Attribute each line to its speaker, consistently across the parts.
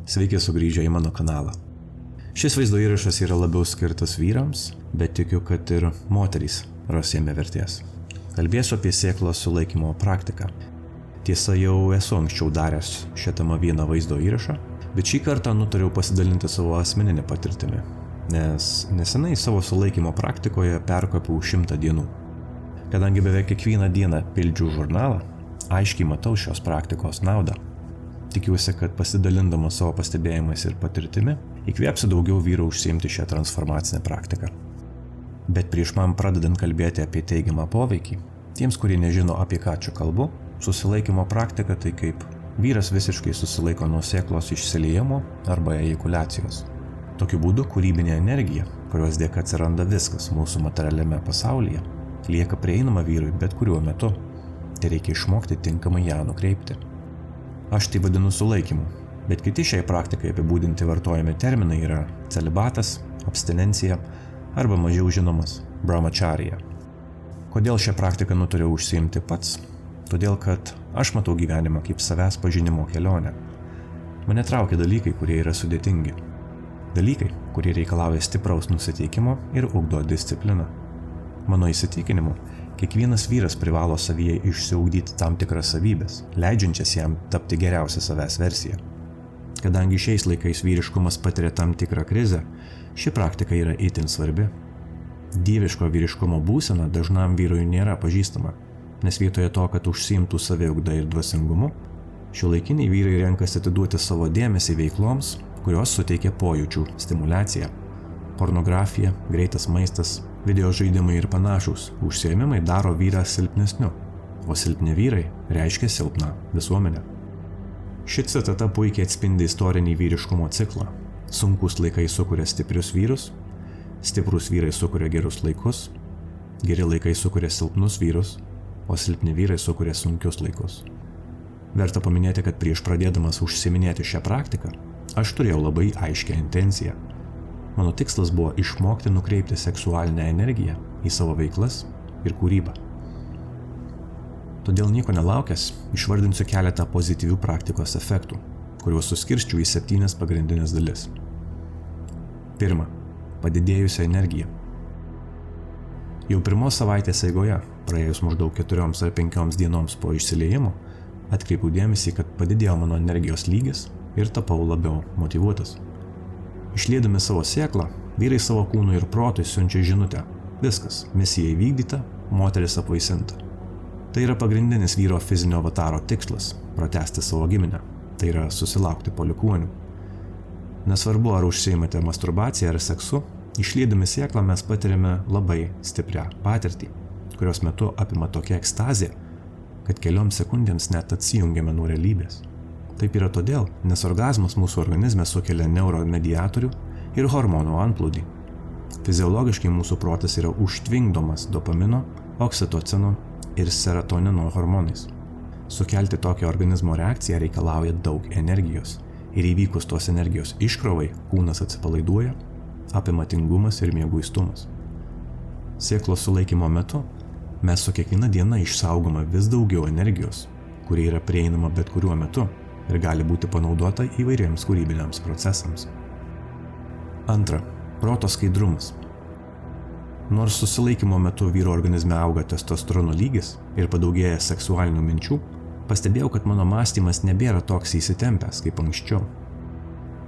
Speaker 1: Sveiki sugrįžę į mano kanalą. Šis vaizdo įrašas yra labiau skirtas vyrams, bet tikiu, kad ir moterys ras jame vertės. Kalbėsiu apie sėklos sulaikymo praktiką. Tiesa, jau esu anksčiau daręs šią temą vieną vaizdo įrašą, bet šį kartą nutariau pasidalinti savo asmeninę patirtimį, nes nesenai savo sulaikymo praktikoje perkopiau 100 dienų. Kadangi beveik kiekvieną dieną pildžiu žurnalą, aiškiai matau šios praktikos naudą. Tikiuosi, kad pasidalindamas savo pastebėjimais ir patirtimi, įkvėpsiu daugiau vyrų užsiimti šią transformacinę praktiką. Bet prieš man pradedant kalbėti apie teigiamą poveikį, tiems, kurie nežino, apie ką čia kalbu, susilaikymo praktika tai kaip vyras visiškai susilaiko nuo sėklos išsiliejimo arba ejakuliacijos. Tokiu būdu kūrybinė energija, kurios dėka atsiranda viskas mūsų materialiame pasaulyje, lieka prieinama vyrui bet kuriuo metu. Tai reikia išmokti tinkamai ją nukreipti. Aš tai vadinu sulaikymu, bet kiti šiai praktikai apibūdinti vartojami terminai yra celibatas, abstinencija arba mažiau žinomas brahmacharya. Kodėl šią praktiką nutariau užsiimti pats? Todėl, kad aš matau gyvenimą kaip savęs pažinimo kelionę. Mane traukia dalykai, kurie yra sudėtingi. Dalykai, kurie reikalauja stipraus nusiteikimo ir ugdo discipliną. Mano įsitikinimu, kiekvienas vyras privalo savyje išsiugdyti tam tikras savybės, leidžiančias jam tapti geriausia savęs versija. Kadangi šiais laikais vyriškumas patiria tam tikrą krizę, ši praktika yra itin svarbi. Dieviško vyriškumo būsena dažnam vyrui nėra pažįstama, nes vietoje to, kad užsiimtų saviugda ir dvasingumu, šiuolaikiniai vyrai renkasi atiduoti savo dėmesį veikloms, kurios suteikia pojūčių stimuliaciją. Pornografija, greitas maistas, video žaidimai ir panašūs užsiėmimai daro vyrą silpnesniu, o silpni vyrai reiškia silpną visuomenę. Ši citata puikiai atspindi istorinį vyriškumo ciklą. Sunkus laikai sukuria stiprius vyrus, stiprus vyrai sukuria gerus laikus, geri laikai sukuria silpnus vyrus, o silpni vyrai sukuria sunkius laikus. Verta paminėti, kad prieš pradėdamas užsiiminėti šią praktiką, aš turėjau labai aiškią intenciją. Mano tikslas buvo išmokti nukreipti seksualinę energiją į savo veiklas ir kūrybą. Todėl nieko nelaukęs, išvardinsiu keletą pozityvių praktikos efektų, kuriuos suskirsčiau į 7 pagrindinės dalis. 1. Padidėjusią energiją. Jau pirmos savaitės eigoje, praėjus maždaug 4 ar 5 dienoms po išsiliejimo, atkreipiau dėmesį, kad padidėjo mano energijos lygis ir tapau labiau motyvuotas. Išliedami savo sėklą, vyrai savo kūnui ir protui siunčia žinutę. Viskas, misija įvykdyta, moteris apvaisinta. Tai yra pagrindinis vyro fizinio avataro tikslas – pratęsti savo giminę. Tai yra susilaukti palikuonių. Nesvarbu, ar užsiimate masturbaciją ar seksu, išliedami sėklą mes patiriame labai stiprią patirtį, kurios metu apima tokia ekstazė, kad kelioms sekundėms net atsijungiame nuo realybės. Taip yra todėl, nes orgazmas mūsų organizme sukelia neuromediatorių ir hormonų antplūdį. Fiziologiškai mūsų protas yra užtvingdomas dopamino, oksitocino ir serotonino hormonais. Sukelti tokią organizmo reakciją reikalauja daug energijos ir įvykus tos energijos iškrovai kūnas atsipalaiduoja, apima tingumas ir mieguistumas. Sėklos sulaikymo metu mes su kiekviena diena išsaugome vis daugiau energijos, kuri yra prieinama bet kuriuo metu ir gali būti panaudota įvairiems kūrybiniams procesams. 2. Proto skaidrumas. Nors susilaikymo metu vyro organizme auga testosterono lygis ir padaugėja seksualinių minčių, pastebėjau, kad mano mąstymas nebėra toks įsitempęs kaip anksčiau.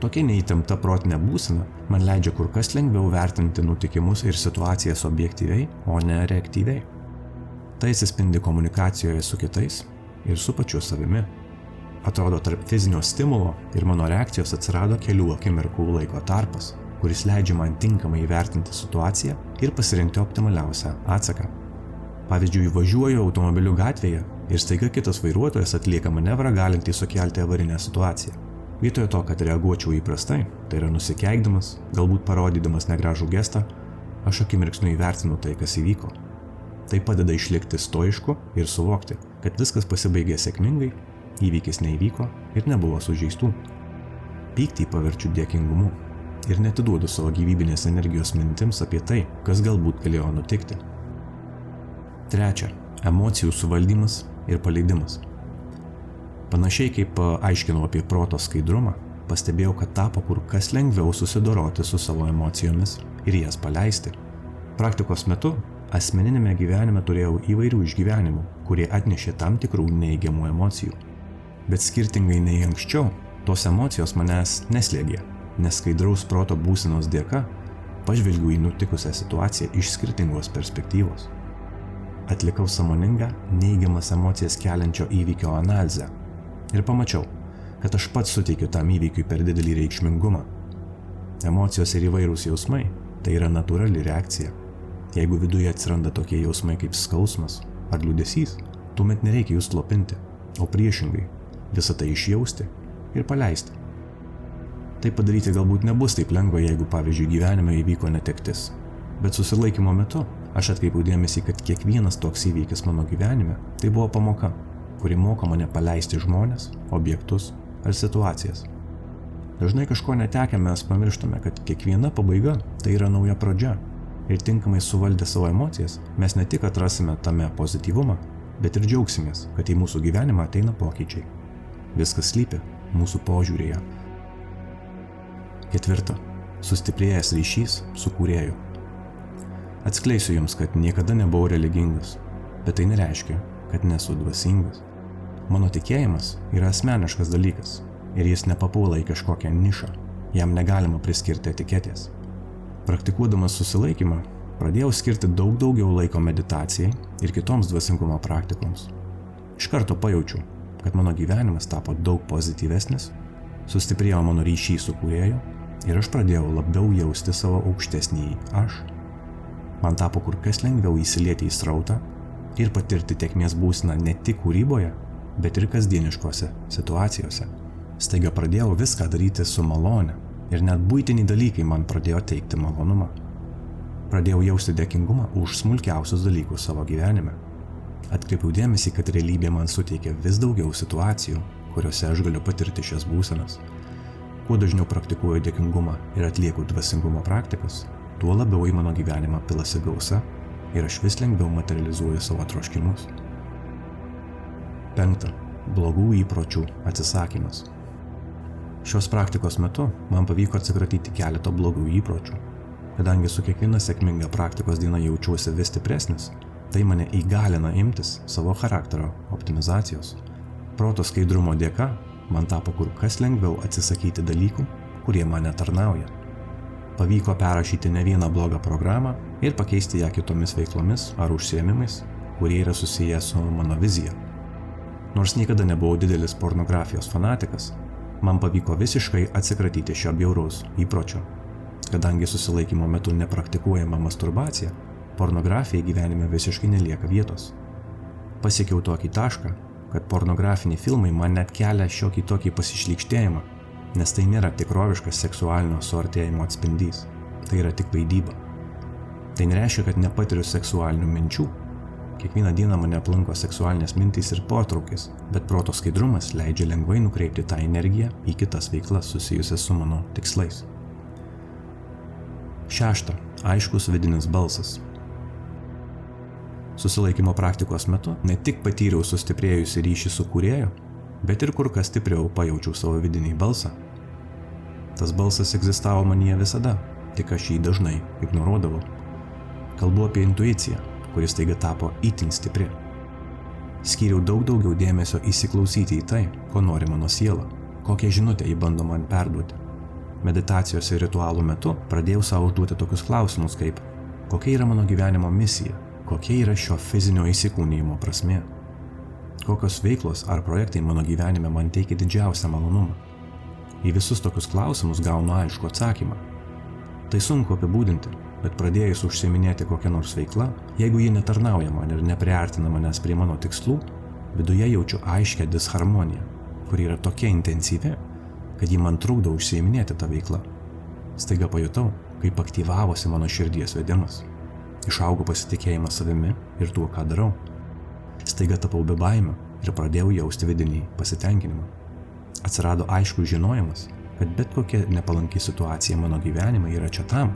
Speaker 1: Tokia neįtempta protinė būsena man leidžia kur kas lengviau vertinti nutikimus ir situacijas objektyviai, o ne reaktyviai. Tai atsispindi komunikacijoje su kitais ir su pačiu savimi. Atrodo, tarp fizinio stimulo ir mano reakcijos atsirado kelių akimirkų laiko tarpas, kuris leidžia man tinkamai įvertinti situaciją ir pasirinkti optimaliausią atsaką. Pavyzdžiui, važiuoju automobiliu gatvėje ir staiga kitas vairuotojas atlieka manevrą galintį sukelti avarinę situaciją. Vietoje to, kad reaguočiau įprastai, tai yra nusikeikdamas, galbūt parodydamas negražų gestą, aš akimirksniu įvertinu tai, kas įvyko. Tai padeda išlikti stoišku ir suvokti, kad viskas pasibaigė sėkmingai, įvykis neįvyko ir nebuvo sužeistų. Pyktį paverčiu dėkingumu ir neatiduodu savo gyvybinės energijos mintims apie tai, kas galbūt galėjo nutikti. 3. Emocijų suvaldymas ir paleidimas. Panašiai kaip aiškinau apie proto skaidrumą, pastebėjau, kad tapo kur kas lengviau susidoroti su savo emocijomis ir jas paleisti. Praktikos metu asmeninėme gyvenime turėjau įvairių išgyvenimų, kurie atnešė tam tikrų neigiamų emocijų. Bet skirtingai nei anksčiau, tos emocijos manęs neslėgė, nes skaidraus proto būsenos dėka pažvelgiau į nutikusią situaciją iš skirtingos perspektyvos. Atlikau sąmoningą, neigiamas emocijas keliančio įvykio analizę ir pamačiau, kad aš pats suteikiu tam įvykiui per didelį reikšmingumą. Emocijos ir įvairūs jausmai – tai yra natūrali reakcija. Jeigu viduje atsiranda tokie jausmai kaip skausmas ar liūdesys, tuomet nereikia jų slopinti, o priešingai visą tai išjausti ir paleisti. Tai padaryti galbūt nebus taip lengva, jeigu, pavyzdžiui, gyvenime įvyko netektis. Bet susilaikymo metu aš atkreipiau dėmesį, kad kiekvienas toks įvykis mano gyvenime tai buvo pamoka, kuri moko mane paleisti žmones, objektus ar situacijas. Dažnai kažko netekę mes pamirštame, kad kiekviena pabaiga tai yra nauja pradžia. Ir tinkamai suvaldę savo emocijas, mes ne tik atrasime tame pozityvumą, bet ir džiaugsimės, kad į mūsų gyvenimą ateina pokyčiai. Viskas slypi mūsų požiūrėje. 4. Sustiprėjęs ryšys su kūrėju. Atskleisiu jums, kad niekada nebuvau religingas, bet tai nereiškia, kad nesu dvasingas. Mano tikėjimas yra asmeniškas dalykas ir jis nepapuola į kažkokią nišą, jam negalima priskirti etiketės. Praktikuodamas susilaikymą, pradėjau skirti daug daugiau laiko meditacijai ir kitoms dvasingumo praktikoms. Iš karto pajaučiau, kad mano gyvenimas tapo daug pozityvesnis, sustiprėjo mano ryšys su kūrėju ir aš pradėjau labiau jausti savo aukštesnį aš. Man tapo kur kas lengviau įsilieti į srautą ir patirti tėkmės būseną ne tik kūryboje, bet ir kasdieniškose situacijose. Staiga pradėjau viską daryti su malone ir net buitiniai dalykai man pradėjo teikti malonumą. Pradėjau jausti dėkingumą už smulkiausius dalykus savo gyvenime. Atkreipiau dėmesį, kad realybė man suteikia vis daugiau situacijų, kuriuose aš galiu patirti šias būsenas. Kuo dažniau praktikuoju dėkingumą ir atlieku dvasingumo praktikas, tuo labiau į mano gyvenimą pilasi gausa ir aš vis lengviau materializuoju savo troškimus. 5. Blogų įpročių atsisakymas. Šios praktikos metu man pavyko atsikratyti keletą blogų įpročių. Kadangi su kiekviena sėkminga praktikos diena jaučiuosi vis stipresnis, tai mane įgalina imtis savo charakterio optimizacijos. Proto skaidrumo dėka man tapo kur kas lengviau atsisakyti dalykų, kurie man netarnauja. Pavyko perrašyti ne vieną blogą programą ir pakeisti ją kitomis veiklomis ar užsiėmimais, kurie yra susiję su mano vizija. Nors niekada nebuvau didelis pornografijos fanatikas, man pavyko visiškai atsikratyti šio bjauraus įpročio. Kadangi susilaikymo metu nepraktikuojama masturbacija, pornografijai gyvenime visiškai nelieka vietos. Pasiekiau tokį tašką, kad pornografiniai filmai man net kelia šiokį tokį pasišlykštėjimą, nes tai nėra tikroviškas seksualinio suartėjimo atspindys, tai yra tik vaidyba. Tai nereiškia, kad nepatiriu seksualinių minčių. Kiekvieną dieną mane aplanko seksualinės mintys ir potraukis, bet proto skaidrumas leidžia lengvai nukreipti tą energiją į kitas veiklas susijusias su mano tikslais. 6. Aiškus vidinis balsas. Susilaikymo praktikos metu ne tik patyriau sustiprėjusi ryšį su kūrėju, bet ir kur kas stipriau pajaučiau savo vidinį balsą. Tas balsas egzistavo manyje visada, tik aš jį dažnai ignoruodavau. Kalbu apie intuiciją, kuris staiga tapo itin stipri. Skyriau daug daugiau dėmesio įsiklausyti į tai, ko nori mano siela, kokią žinutę ji bando man perduoti. Meditacijos ir ritualų metu pradėjau savo užduoti tokius klausimus kaip: kokia yra mano gyvenimo misija, kokia yra šio fizinio įsikūnijimo prasmė, kokios veiklos ar projektai mano gyvenime man teikia didžiausią malonumą. Į visus tokius klausimus gaunu aišku atsakymą. Tai sunku apibūdinti, bet pradėjus užsiiminėti kokią nors veiklą, jeigu ji netarnauja man ir nepriartina manęs prie mano tikslų, viduje jaučiu aiškę disharmoniją, kuri yra tokia intensyvi, kad ji man trukdo užsiiminėti tą veiklą. Staiga pajutau, kaip aktyvavosi mano širdies vedimas. Išaugo pasitikėjimas savimi ir tuo, ką darau. Staiga tapau be baimių ir pradėjau jausti vidinį pasitenkinimą. Atsirado aiškus žinojimas, kad bet kokia nepalanki situacija mano gyvenime yra čia tam,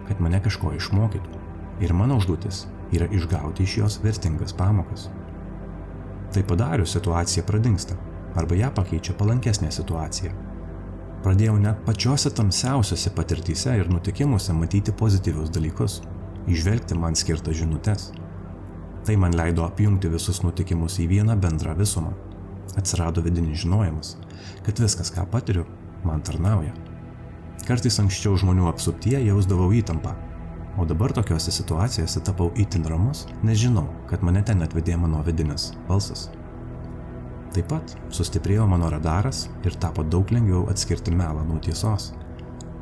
Speaker 1: kad mane kažko išmokytų. Ir mano užduotis yra išgauti iš jos vertingas pamokas. Tai padarius situacija pradingsta, arba ją pakeičia palankesnė situacija. Pradėjau net pačiose tamsiausiose patirtyse ir nutikimuose matyti pozityvius dalykus, įžvelgti man skirtas žinutes. Tai man leido apjungti visus nutikimus į vieną bendrą visumą. Atsirado vidinis žinojimas, kad viskas, ką patiriu, man tarnauja. Kartais anksčiau žmonių apsuptyje jausdavau įtampą, o dabar tokiose situacijose tapau itin ramus, nes žinau, kad mane ten atvedė mano vidinis balsas. Taip pat sustiprėjo mano radaras ir tapo daug lengviau atskirti melą nuo tiesos.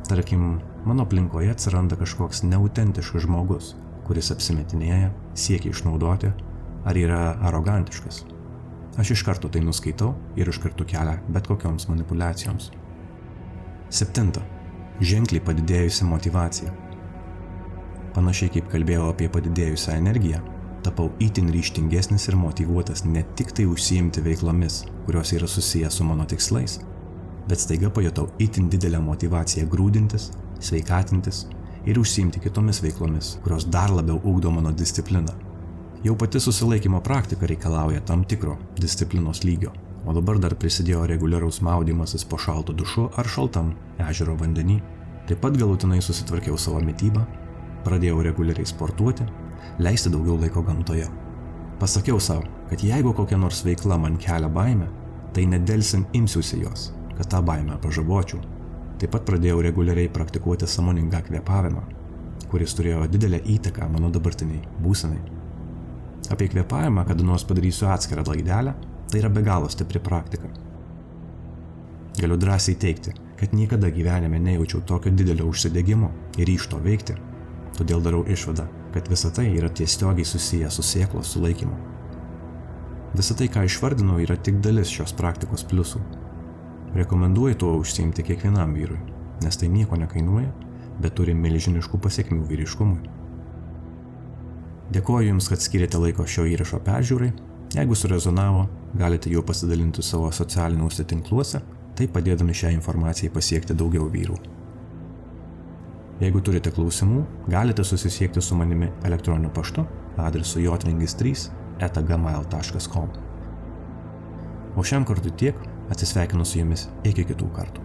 Speaker 1: Tarkim, mano aplinkoje atsiranda kažkoks neautentiškas žmogus, kuris apsimetinėja, siekia išnaudoti ar yra arogantiškas. Aš iš karto tai nuskaitau ir užkirtu kelią bet kokioms manipulacijoms. 7. Ženkliai padidėjusi motyvacija. Panašiai kaip kalbėjau apie padidėjusią energiją, tapau itin ryžtingesnis ir motyvuotas ne tik tai užsiimti veiklomis, kurios yra susijęs su mano tikslais, bet staiga pajutau itin didelę motyvaciją grūdintis, sveikatintis ir užsiimti kitomis veiklomis, kurios dar labiau ugdo mano discipliną. Jau pati susilaikymo praktika reikalauja tam tikro disciplinos lygio, o dabar dar prisidėjo reguliaraus maudymasis po šaltu dušu ar šaltam ežero vandenį. Taip pat galutinai susitvarkiau savo mitybą, pradėjau reguliariai sportuoti, leisti daugiau laiko gamtoje. Pasakiau savo, kad jeigu kokia nors veikla man kelia baimę, tai nedelsiant imsiuosi jos, kad tą baimę pažabočiau. Taip pat pradėjau reguliariai praktikuoti sąmoningą kvėpavimą, kuris turėjo didelę įtaką mano dabartiniai būsenai. Apie kvėpavimą kada nors padarysiu atskirą laidelę, tai yra be galo stipri praktika. Galiu drąsiai teigti, kad niekada gyvenime nejaučiau tokio didelio užsidegimo ir ryžto veikti, todėl darau išvadą, kad visa tai yra tiesiogiai susiję su sėklos sulaikymu. Visa tai, ką išvardinau, yra tik dalis šios praktikos pliusų. Rekomenduoju tuo užsiimti kiekvienam vyrui, nes tai nieko nekainuoja, bet turi milžiniškų pasekmių vyriškumui. Dėkoju Jums, kad skiriate laiko šio įrašo peržiūrai. Jeigu surezonavo, galite juo pasidalinti savo socialiniuose tinkluose, tai padėdami šią informaciją pasiekti daugiau vyrų. Jeigu turite klausimų, galite susisiekti su manimi elektroniniu paštu adresu jotvingis3@gmail.com. O šiam kartui tiek, atsisveikinu su Jumis iki kitų kartų.